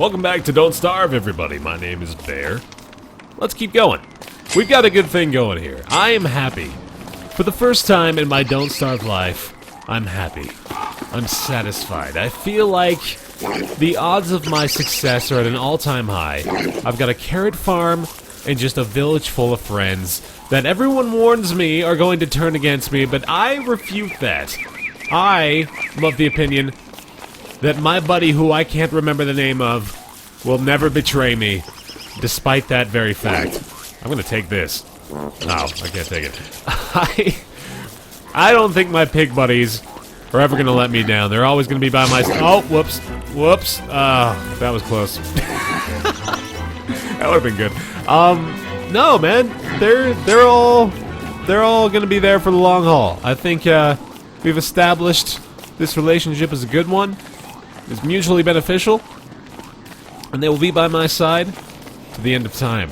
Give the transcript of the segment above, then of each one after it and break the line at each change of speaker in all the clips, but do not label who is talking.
Welcome back to Don't Starve, everybody. My name is Baer. Let's keep going. We've got a good thing going here. I am happy. For the first time in my Don't Starve life, I'm happy. I'm satisfied. I feel like the odds of my success are at an all-time high. I've got a carrot farm and just a village full of friends that everyone warns me are going to turn against me, but I refute that. I love the opinion that my buddy, who I can't remember the name of, will never betray me, despite that very fact. I'm gonna take this. No, I can't take it. I don't think my pig buddies are ever gonna let me down. They're always gonna be by my side. Oh, whoops. Whoops. That was close. That would've been good. No, man. They're all gonna be there for the long haul. I think, we've established this relationship as a good one. It's mutually beneficial. And they will be by my side to the end of time.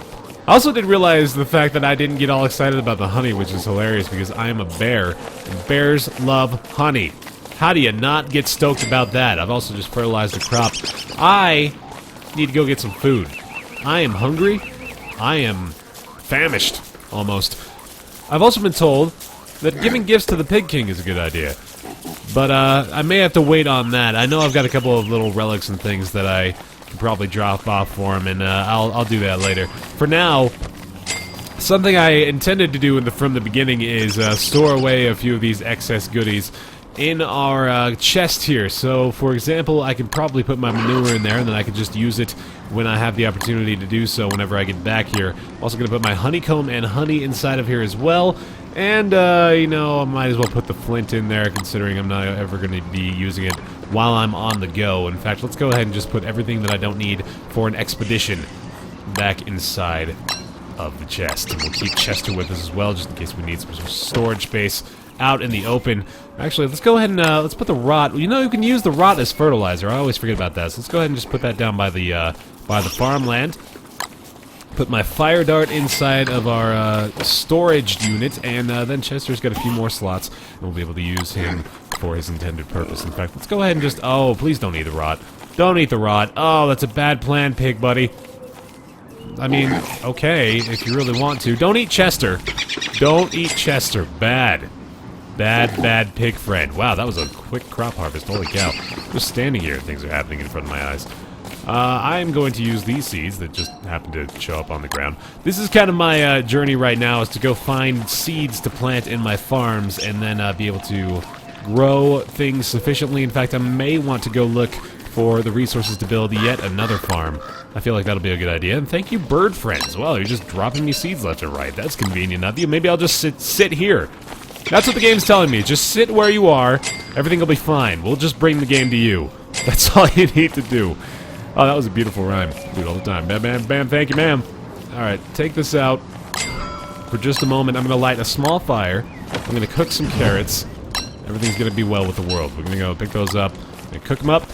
I also did realize the fact that I didn't get all excited about the honey, which is hilarious because I am a bear, and bears love honey. How do you not get stoked about that? I've also just fertilized the crop. I need to go get some food. I am hungry. I am famished, almost. I've also been told that giving gifts to the Pig King is a good idea. But, I may have to wait on that. I know I've got a couple of little relics and things that I can probably drop off for him, and, I'll do that later. For now, something I intended to do from the beginning is, store away a few of these excess goodies in our, chest here. So, for example, I can probably put my manure in there, and then I can just use it when I have the opportunity to do so whenever I get back here. I'm also gonna put my honeycomb and honey inside of here as well. And, you know, I might as well put the flint in there, considering I'm not ever going to be using it while I'm on the go. In fact, let's go ahead and just put everything that I don't need for an expedition back inside of the chest. And we'll keep Chester with us as well, just in case we need some storage space out in the open. Actually, let's go ahead and, let's put the rot. You know, you can use the rot as fertilizer. I always forget about that. So let's go ahead and just put that down by the farmland. Put my fire dart inside of our storage unit, and then Chester's got a few more slots, and we'll be able to use him for his intended purpose. In fact, let's go ahead and just... Oh, please don't eat the rot. Don't eat the rot. Oh, that's a bad plan, pig buddy. I mean, okay, if you really want to. Don't eat Chester. Don't eat Chester. Bad. Bad pig friend. Wow, that was a quick crop harvest. Holy cow. Just standing here, things are happening in front of my eyes. I'm going to use these seeds that just happen to show up on the ground. This is kind of my journey right now, is to go find seeds to plant in my farms and then be able to grow things sufficiently. In fact, I may want to go look for the resources to build yet another farm. I feel like that'll be a good idea. And thank you, bird friends. Well, you're just dropping me seeds left and right. That's convenient of you. Maybe I'll just sit here. That's what the game's telling me. Just sit where you are. Everything will be fine. We'll just bring the game to you. That's all you need to do. Oh, that was a beautiful rhyme. Do it all the time. Bam, bam, bam, thank you, ma'am. Alright, take this out for just a moment. I'm going to light a small fire. I'm going to cook some carrots. Everything's going to be well with the world. We're going to go pick those up. I'm going to cook them up.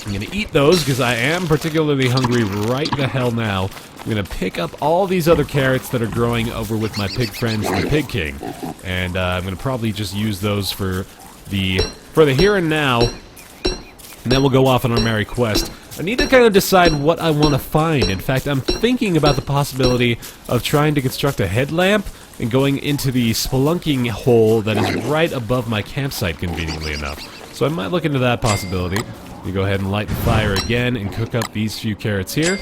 I'm going to eat those because I am particularly hungry right the hell now. I'm going to pick up all these other carrots that are growing over with my pig friends and the Pig King. And I'm going to probably just use those for the here and now. And then we'll go off on our merry quest. I need to kind of decide what I want to find. In fact, I'm thinking about the possibility of trying to construct a headlamp and going into the spelunking hole that is right above my campsite, conveniently enough. So I might look into that possibility. You go ahead and light the fire again and cook up these few carrots here.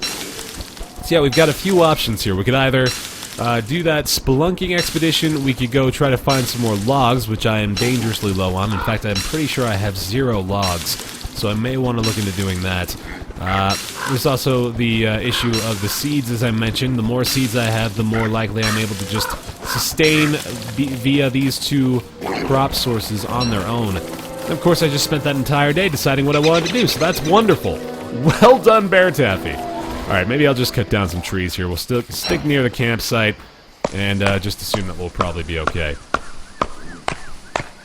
So yeah, we've got a few options here. We could either do that spelunking expedition. We could go try to find some more logs, which I am dangerously low on. In fact, I'm pretty sure I have 0 logs, so I may want to look into doing that. There's also the issue of the seeds, as I mentioned. The more seeds I have, the more likely I'm able to just sustain via these 2 crop sources on their own. And of course, I just spent that entire day deciding what I wanted to do, so that's wonderful. Well done, Bear Taffy. Alright, maybe I'll just cut down some trees here. We'll still stick near the campsite and just assume that we'll probably be okay.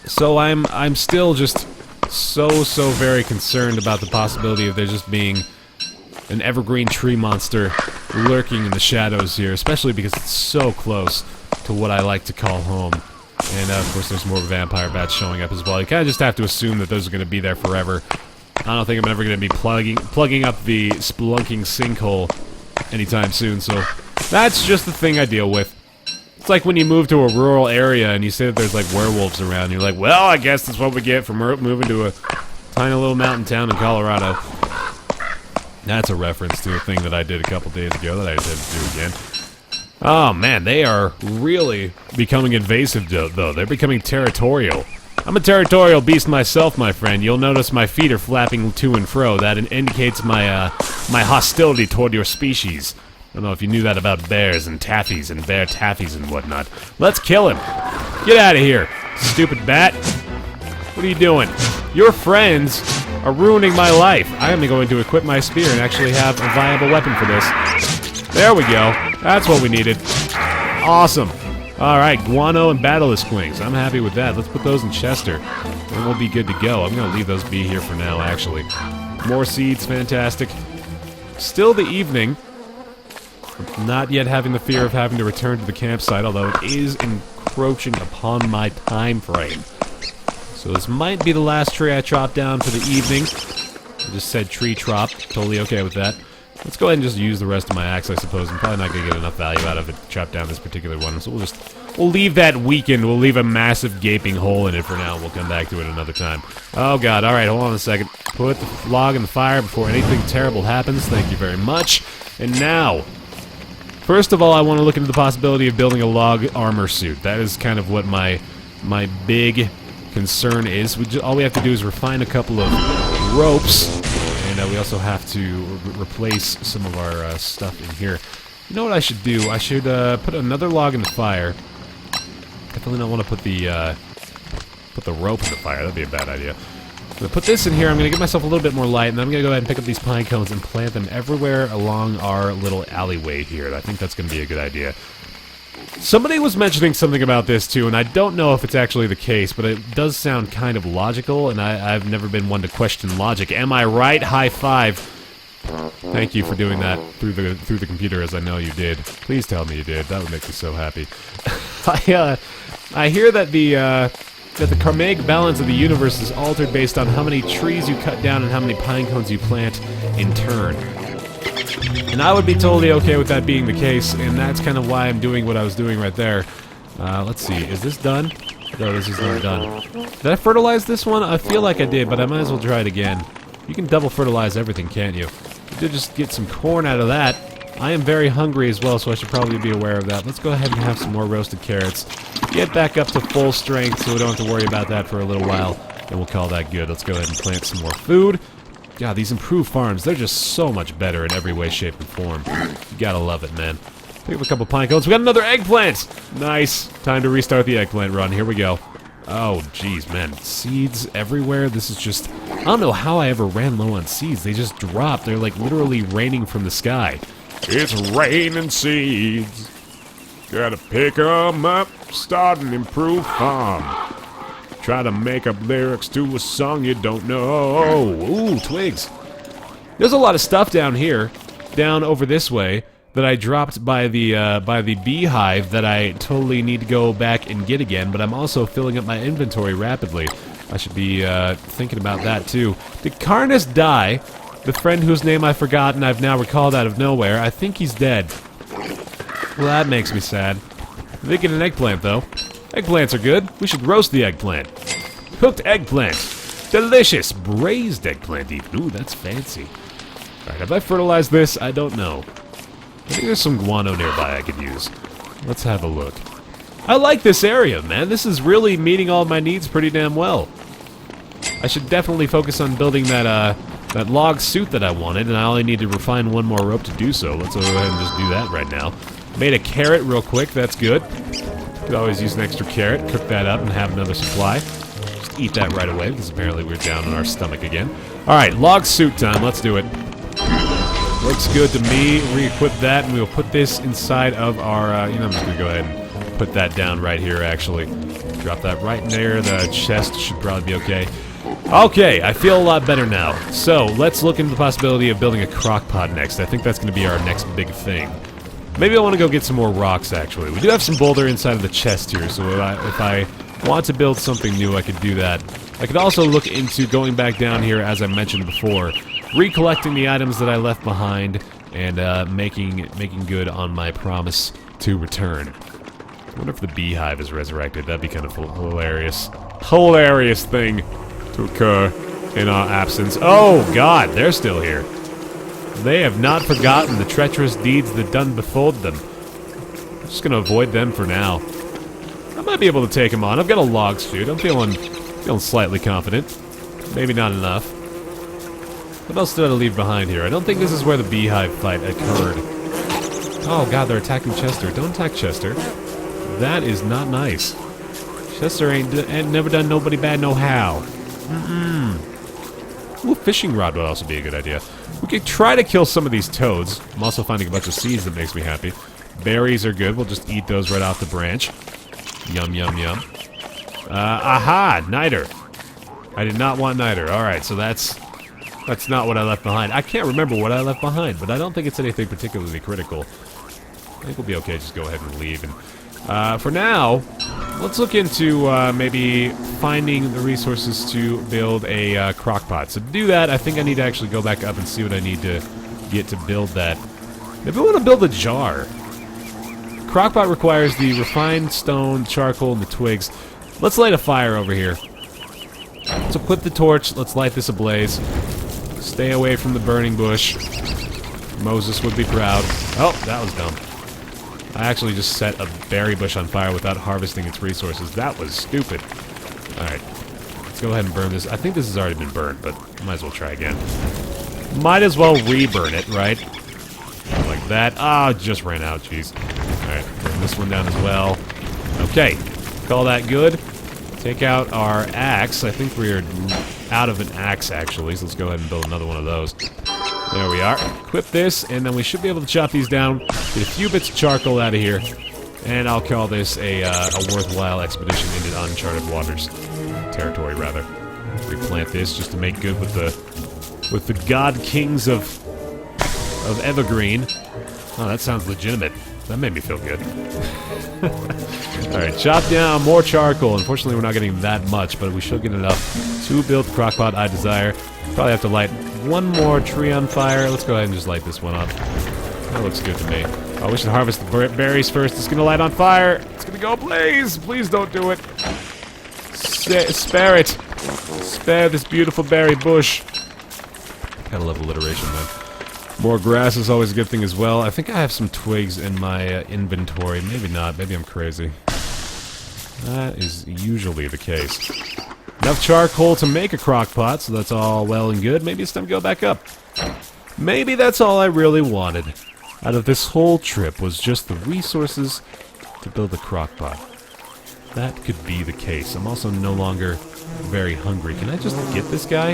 So I'm still just so very concerned about the possibility of there just being an evergreen tree monster lurking in the shadows here, especially because it's so close to what I like to call home. And of course there's more vampire bats showing up as well. You kind of just have to assume that those are going to be there forever. I don't think I'm ever going to be plugging up the spelunking sinkhole anytime soon, so that's just the thing I deal with. It's like when you move to a rural area and you say that there's like werewolves around, and you're like, well, I guess that's what we get for moving to a tiny little mountain town in Colorado. That's a reference to a thing that I did a couple days ago that I intend to do again. Oh man, they are really becoming invasive though. They're becoming territorial. I'm a territorial beast myself, my friend. You'll notice my feet are flapping to and fro. That indicates my my hostility toward your species. I don't know if you knew that about bears and taffies and bear taffies and whatnot. Let's kill him. Get out of here, stupid bat. What are you doing? Your friends are ruining my life. I am going to equip my spear and actually have a viable weapon for this. There we go. That's what we needed. Awesome. Alright, guano and battleless queens. I'm happy with that. Let's put those in Chester. And we'll be good to go. I'm going to leave those be here for now, actually. More seeds, fantastic. Still the evening. Not yet having the fear of having to return to the campsite, although it is encroaching upon my time frame. So this might be the last tree I chop down for the evening. I just said tree chop. Totally okay with that. Let's go ahead and just use the rest of my axe, I suppose. I'm probably not going to get enough value out of it to chop down this particular one. So we'll leave that weakened. We'll leave a massive gaping hole in it for now. We'll come back to it another time. Oh, God. All right, hold on a second. Put the log in the fire before anything terrible happens. Thank you very much. And now, first of all, I want to look into the possibility of building a log armor suit. That is kind of what my big concern is. All we have to do is refine a couple of ropes. And we also have to replace some of our stuff in here. You know what I should do? I should put another log in the fire. Definitely don't want to put the rope in the fire. That'd be a bad idea. I'm going to put this in here. I'm going to get myself a little bit more light, and then I'm going to go ahead and pick up these pine cones and plant them everywhere along our little alleyway here. I think that's going to be a good idea. Somebody was mentioning something about this too, and I don't know if it's actually the case, but it does sound kind of logical, and I've never been one to question logic. Am I right? High five. Thank you for doing that through the computer, as I know you did. Please tell me you did. That would make me so happy. I hear that the karmic balance of the universe is altered based on how many trees you cut down and how many pine cones you plant in turn. And I would be totally okay with that being the case, and that's kind of why I'm doing what I was doing right there. Let's see, is this done? No, this is not done. Did I fertilize this one? I feel like I did, but I might as well try it again. You can double fertilize everything, can't you? You did just get some corn out of that. I am very hungry as well, so I should probably be aware of that. Let's go ahead and have some more roasted carrots. Get back up to full strength so we don't have to worry about that for a little while, and we'll call that good. Let's go ahead and plant some more food. God, these improved farms, they're just so much better in every way, shape, and form. You gotta love it, man. Pick up a couple pine cones. We got another eggplant! Nice. Time to restart the eggplant run. Here we go. Oh, jeez, man. Seeds everywhere. This is just... I don't know how I ever ran low on seeds. They just drop. They're like literally raining from the sky. It's raining seeds. Gotta pick 'em up. Start an improved farm. Try to make up lyrics to a song you don't know. Ooh, twigs. There's a lot of stuff down here, down over this way, that I dropped by the beehive that I totally need to go back and get again, but I'm also filling up my inventory rapidly. I should be thinking about that too. Did Carnus die? The friend whose name I forgot and I've now recalled out of nowhere. I think he's dead. Well, that makes me sad. I did get an eggplant, though. Eggplants are good. We should roast the eggplant. Cooked eggplant. Delicious. Braised eggplant, even. Ooh, that's fancy. Alright, have I fertilized this? I don't know. I think there's some guano nearby I could use. Let's have a look. I like this area, man. This is really meeting all my needs pretty damn well. I should definitely focus on building that log suit that I wanted, and I only need to refine one more rope to do so. Let's go ahead and just do that right now. Made a carrot real quick. That's good. Could always use an extra carrot, cook that up, and have another supply. Just eat that right away, because apparently we're down on our stomach again. Alright, log suit time. Let's do it. Looks good to me. Re-equip that, and we'll put this inside of our... I'm just going to go ahead and put that down right here, actually. Drop that right in there. The chest should probably be okay. Okay, I feel a lot better now. So, let's look into the possibility of building a crock pot next. I think that's going to be our next big thing. Maybe I want to go get some more rocks, actually. We do have some boulder inside of the chest here, so if I want to build something new, I could do that. I could also look into going back down here, as I mentioned before, recollecting the items that I left behind, and making good on my promise to return. I wonder if the beehive is resurrected. That'd be kind of hilarious. Hilarious thing to occur in our absence. Oh, God, they're still here. They have not forgotten the treacherous deeds that done before them. I'm just going to avoid them for now. I might be able to take them on. I've got a log suit. I'm feeling slightly confident. Maybe not enough. What else did I leave behind here? I don't think this is where the beehive fight occurred. Oh, God, they're attacking Chester. Don't attack Chester. That is not nice. Chester ain't never done nobody bad no how. Ooh, fishing rod would also be a good idea. We could try to kill some of these toads. I'm also finding a bunch of seeds that makes me happy. Berries are good. We'll just eat those right off the branch. Yum, yum, yum. Aha! Niter. I did not want niter. Alright, so that's not what I left behind. I can't remember what I left behind, but I don't think it's anything particularly critical. I think we'll be okay. Just go ahead and leave. And for now, let's look into maybe finding the resources to build a crock pot. So to do that, I think I need to actually go back up and see what I need to get to build that. Maybe I want to build a jar. Crockpot requires the refined stone, charcoal, and the twigs. Let's light a fire over here. Let's equip the torch. Let's light this ablaze. Stay away from the burning bush. Moses would be proud. Oh, that was dumb. I actually just set a berry bush on fire without harvesting its resources. That was stupid. Alright. Let's go ahead and burn this. I think this has already been burned, but might as well try again. Might as well re-burn it, right? Like that. Ah, just ran out, jeez. Alright, burn this one down as well. Okay. Call that good. Take out our axe. I think we're out of an axe, actually, so let's go ahead and build another one of those. There we are. Equip this, and then we should be able to chop these down. Get a few bits of charcoal out of here, and I'll call this a worthwhile expedition into uncharted waters. Territory, rather. Replant this just to make good with the god kings of Evergreen. Oh, that sounds legitimate. That made me feel good. Alright, chop down more charcoal. Unfortunately, we're not getting that much, but we should get enough to build the crockpot I desire. Probably have to light one more tree on fire. Let's go ahead and just light this one up. That looks good to me. Oh, we should harvest the berries first. It's gonna light on fire. It's gonna go ablaze. Please don't do it. Spare it. Spare this beautiful berry bush. Gotta love alliteration, man. More grass is always a good thing as well. I think I have some twigs in my inventory. Maybe not. Maybe I'm crazy. That is usually the case. Enough charcoal to make a crock pot, so that's all well and good. Maybe it's time to go back up. Maybe that's all I really wanted out of this whole trip was just the resources to build a crock pot. That could be the case. I'm also no longer very hungry. Can I just get this guy?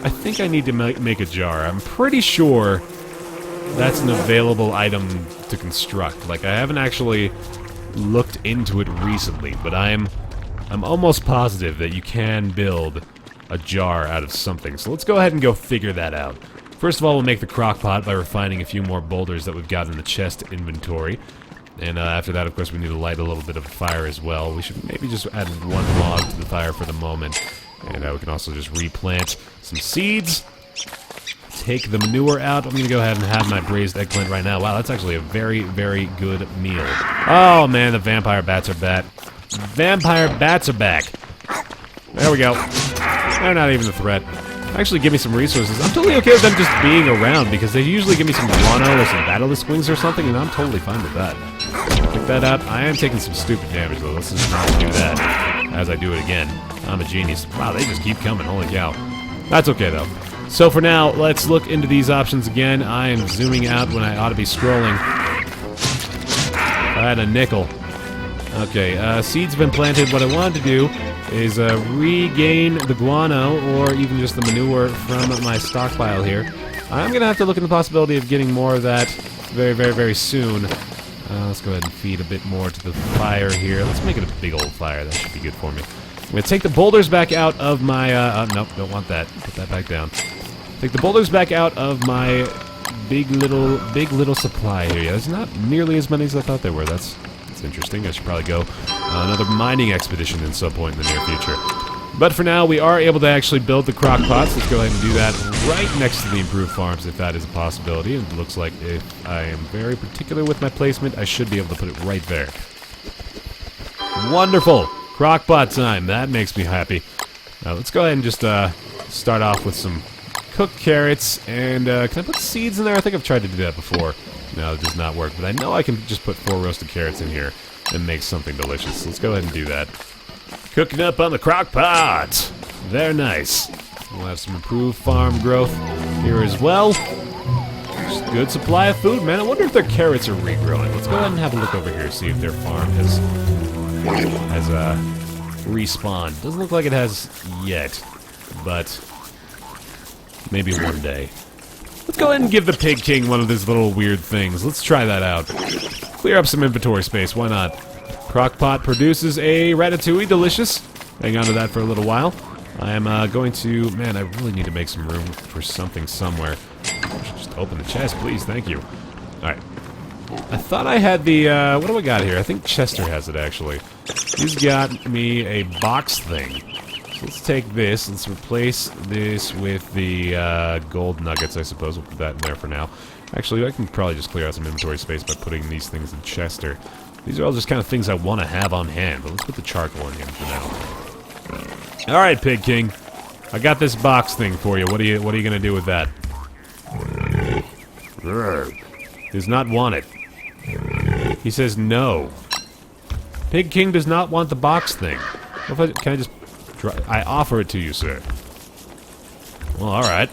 I think I need to make a jar. I'm pretty sure that's an available item to construct. Like, I haven't actually looked into it recently, but I'm almost positive that you can build a jar out of something. So let's go ahead and go figure that out. First of all, we'll make the crock pot by refining a few more boulders that we've got in the chest inventory. And after that, of course, we need to light a little bit of a fire as well. We should maybe just add one log to the fire for the moment. And we can also just replant some seeds. Take the manure out. I'm going to go ahead and have my braised eggplant right now. Wow, that's actually a very, very good meal. Oh, man, the vampire bats are back. Vampire bats are back. There we go. They're not even a threat. Actually, give me some resources. I'm totally okay with them just being around, because they usually give me some guano or some battleless wings or something, and I'm totally fine with that. Pick that up. I am taking some stupid damage, though. Let's just not do that as I do it again. I'm a genius. Wow, they just keep coming. Holy cow. That's okay, though. So for now, let's look into these options again. I am zooming out when I ought to be scrolling. I had a nickel. Okay, seeds have been planted. What I wanted to do is regain the guano, or even just the manure from my stockpile here. I'm going to have to look into the possibility of getting more of that very, very, very soon. Let's go ahead and feed a bit more to the fire here. Let's make it a big old fire. That should be good for me. I'm going to take the boulders back out of my... nope, don't want that. Put that back down. Take the boulders back out of my big little supply here. Yeah, there's not nearly as many as I thought there were. That's interesting. I should probably go on another mining expedition at some point in the near future. But for now, we are able to actually build the crock pots. Let's go ahead and do that right next to the improved farms, if that is a possibility. And it looks like if I am very particular with my placement, I should be able to put it right there. Wonderful! Crock pot time. That makes me happy. Let's go ahead and just start off with some cooked carrots. And can I put seeds in there? I think I've tried to do that before. No, it does not work. But I know I can just put 4 roasted carrots in here and make something delicious. So let's go ahead and do that. Cooking up on the crock pot. Very nice. We'll have some improved farm growth here as well. Just a good supply of food, man. I wonder if their carrots are regrowing. Let's go ahead and have a look over here, see if their farm has respawned. Doesn't look like it has yet, but maybe one day. Let's go ahead and give the Pig King one of these little weird things. Let's try that out. Clear up some inventory space. Why not? Crockpot produces a ratatouille, delicious. Hang on to that for a little while. I am going to... Man, I really need to make some room for something somewhere. Just open the chest, please. Thank you. Alright. I thought I had the... what do I got here? I think Chester has it, actually. He's got me a box thing. So let's take this. Let's replace this with the gold nuggets, I suppose. We'll put that in there for now. Actually, I can probably just clear out some inventory space by putting these things in Chester. These are all just kind of things I want to have on hand, but let's put the charcoal in here for now. Alright, Pig King. I got this box thing for you. What are you gonna do with that? Does not want it. He says no. Pig King does not want the box thing. Can I just... I offer it to you, sir. Well, alright.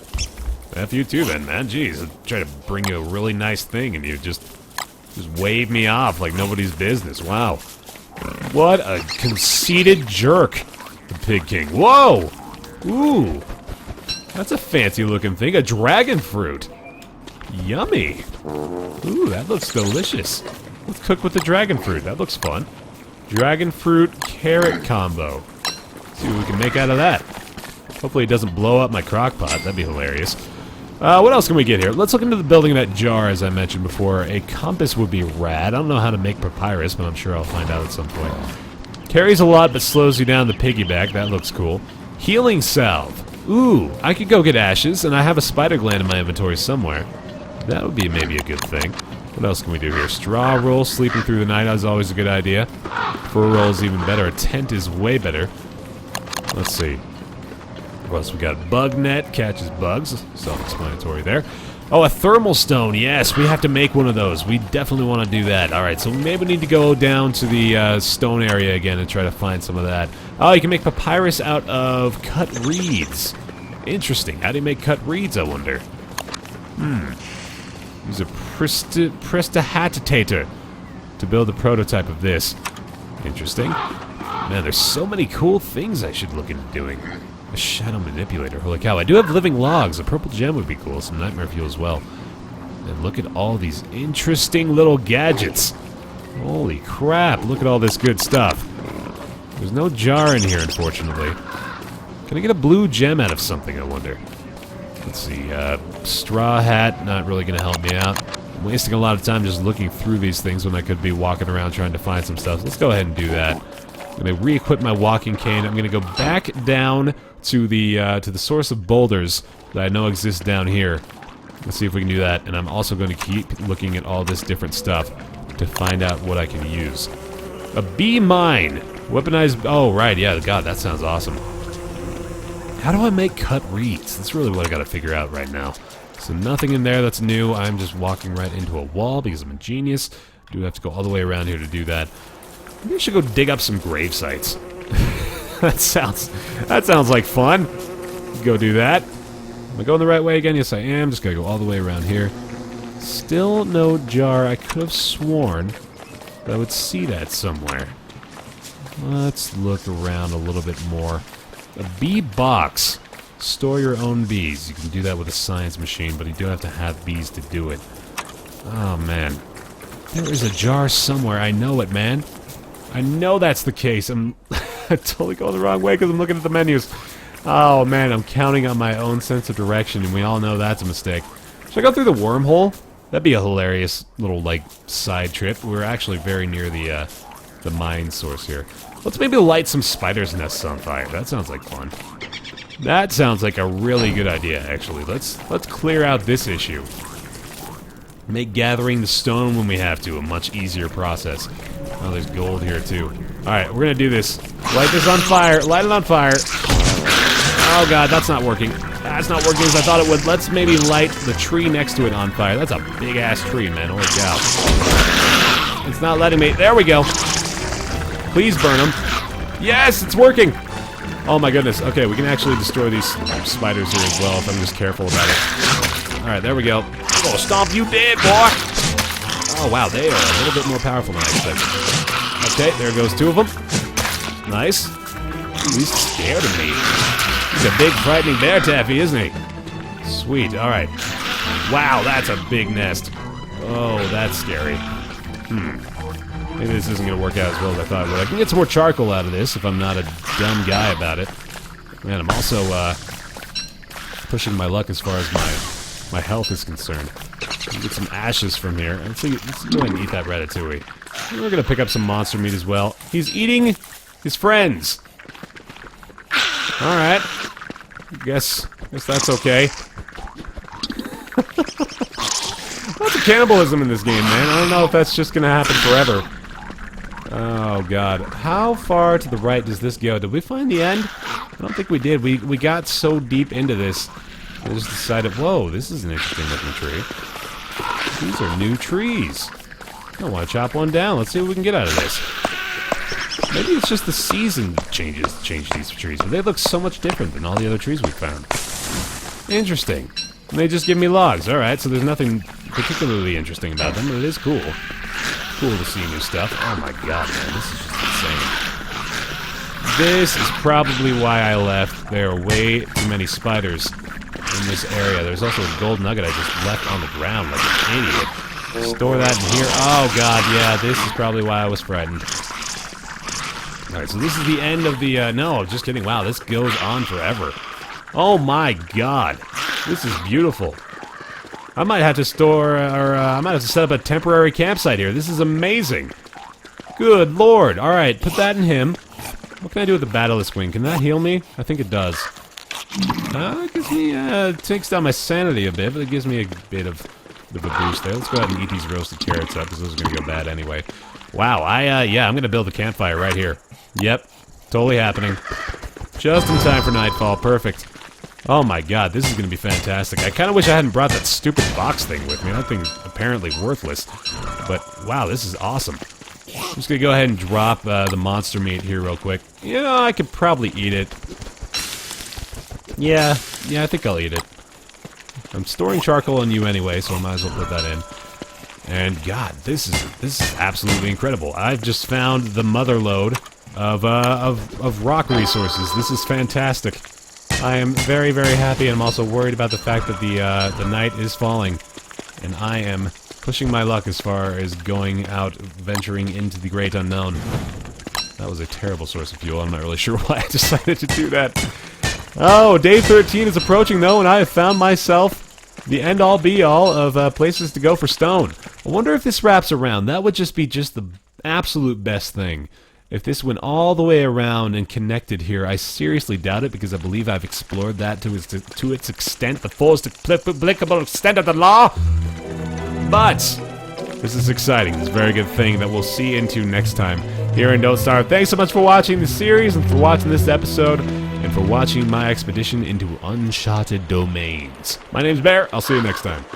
F you too then, man. Jeez, I try to bring you a really nice thing and you just wave me off like nobody's business. Wow. What a conceited jerk, the Pig King. Whoa! Ooh. That's a fancy looking thing. A dragon fruit. Yummy. Ooh, that looks delicious. Let's cook with the dragon fruit. That looks fun. Dragon fruit carrot combo. See what we can make out of that. Hopefully it doesn't blow up my crock pot. That'd be hilarious. What else can we get here? Let's look into the building of that jar, as I mentioned before. A compass would be rad. I don't know how to make papyrus, but I'm sure I'll find out at some point. Carries a lot, but slows you down the piggyback. That looks cool. Healing salve. Ooh, I could go get ashes, and I have a spider gland in my inventory somewhere. That would be maybe a good thing. What else can we do here? Straw roll, sleeping through the night is always a good idea. Fur roll is even better. A tent is way better. Let's see. What else we got? Bug net, catches bugs. Self-explanatory there. Oh, a thermal stone. Yes, we have to make one of those. We definitely want to do that. Alright, so we maybe need to go down to the stone area again and try to find some of that. Oh, you can make papyrus out of cut reeds. Interesting. How do you make cut reeds, I wonder? Use a prestidigitator to build a prototype of this. Interesting. Man, there's so many cool things I should look into doing. A shadow manipulator. Holy cow. I do have living logs. A purple gem would be cool. Some nightmare fuel as well. And look at all these interesting little gadgets. Holy crap. Look at all this good stuff. There's no jar in here, unfortunately. Can I get a blue gem out of something, I wonder? Let's see. Straw hat. Not really going to help me out. I'm wasting a lot of time just looking through these things when I could be walking around trying to find some stuff. Let's go ahead and do that. I'm going to re-equip my walking cane. I'm going to go back down to the source of boulders that I know exists down here. Let's see if we can do that. And I'm also going to keep looking at all this different stuff to find out what I can use. A bee mine. Weaponized... Oh, right. Yeah, God, that sounds awesome. How do I make cut reeds? That's really what I got to figure out right now. So nothing in there that's new. I'm just walking right into a wall because I'm a genius. Do have to go all the way around here to do that. Maybe I should go dig up some grave sites. That sounds like fun. Go do that. Am I going the right way again? Yes, I am. Just gotta go all the way around here. Still no jar. I could have sworn that I would see that somewhere. Let's look around a little bit more. A bee box. Store your own bees. You can do that with a science machine, but you do have to have bees to do it. Oh, man. There is a jar somewhere. I know it, man. I know that's the case. I'm totally going the wrong way because I'm looking at the menus. Oh, man, I'm counting on my own sense of direction, and we all know that's a mistake. Should I go through the wormhole? That'd be a hilarious little, like, side trip. We're actually very near the mine source here. Let's maybe light some spiders' nests on fire. That sounds like fun. That sounds like a really good idea, actually. Let's clear out this issue. Make gathering the stone when we have to a much easier process. Oh, there's gold here, too. Alright, we're gonna do this. Light this on fire. Light it on fire. Oh, God, that's not working. That's not working as I thought it would. Let's maybe light the tree next to it on fire. That's a big-ass tree, man. Holy cow. It's not letting me. There we go. Please burn them. Yes, it's working. Oh, my goodness. Okay, we can actually destroy these spiders here as well if I'm just careful about it. Alright, there we go. Oh, stomp you dead, boy! Oh, wow, they are a little bit more powerful than I expected. Okay, there goes 2 of them. Nice. He's scared of me. He's a big, frightening bear taffy, isn't he? Sweet, alright. Wow, that's a big nest. Oh, that's scary. Maybe this isn't going to work out as well as I thought it would. I can get some more charcoal out of this if I'm not a dumb guy about it. Man, I'm also pushing my luck as far as my health is concerned. Get some ashes from here. Let's go ahead and eat that ratatouille. We're going to pick up some monster meat as well. He's eating his friends. Alright. Guess that's okay. Lots of cannibalism in this game, man. I don't know if that's just gonna happen forever. Oh, God. How far to the right does this go? Did we find the end? I don't think we did. We got so deep into this. I just decided, whoa, this is an interesting looking tree. These are new trees. I want to chop one down. Let's see what we can get out of this. Maybe it's just the season change these trees, but they look so much different than all the other trees we found. Interesting. And they just give me logs. Alright, so there's nothing particularly interesting about them, but it is cool. Cool to see new stuff. Oh my god, man, this is just insane. This is probably why I left. There are way too many spiders in this area. There's also a gold nugget I just left on the ground like an idiot. Store that in here. Oh god, yeah, this is probably why I was frightened. Alright, so this is the end of the, no, just kidding. Wow, this goes on forever. Oh my god. This is beautiful. I might have to store, or I might have to set up a temporary campsite here. This is amazing. Good lord. Alright, put that in him. What can I do with the Basilisk Wing? Can that heal me? I think it does. It gives me, takes down my sanity a bit, but it gives me a bit of a boost there. Let's go ahead and eat these roasted carrots up, because those are going to go bad anyway. Wow, yeah, I'm going to build a campfire right here. Yep, totally happening. Just in time for nightfall, perfect. Oh my god, this is going to be fantastic. I kind of wish I hadn't brought that stupid box thing with me. That thing's apparently worthless. But, wow, this is awesome. I'm just going to go ahead and drop the monster meat here real quick. You know, I could probably eat it. Yeah, I think I'll eat it. I'm storing charcoal on you anyway, so I might as well put that in. And god, this is absolutely incredible. I've just found the mother lode of rock resources. This is fantastic. I am very, very happy, and I'm also worried about the fact that the night is falling, and I am pushing my luck as far as going out, venturing into the great unknown. That was a terrible source of fuel. I'm not really sure why I decided to do that. Oh, day 13 is approaching, though, and I have found myself the end-all, be-all of places to go for stone. I wonder if this wraps around. That would just be the absolute best thing. If this went all the way around and connected here, I seriously doubt it, because I believe I've explored that to its extent, the fullest applicable extent of the law. But this is exciting. It's a very good thing that we'll see into next time here in Don't Starve. Thanks so much for watching the series and for watching this episode and for watching my expedition into uncharted domains. My name's Baer. I'll see you next time.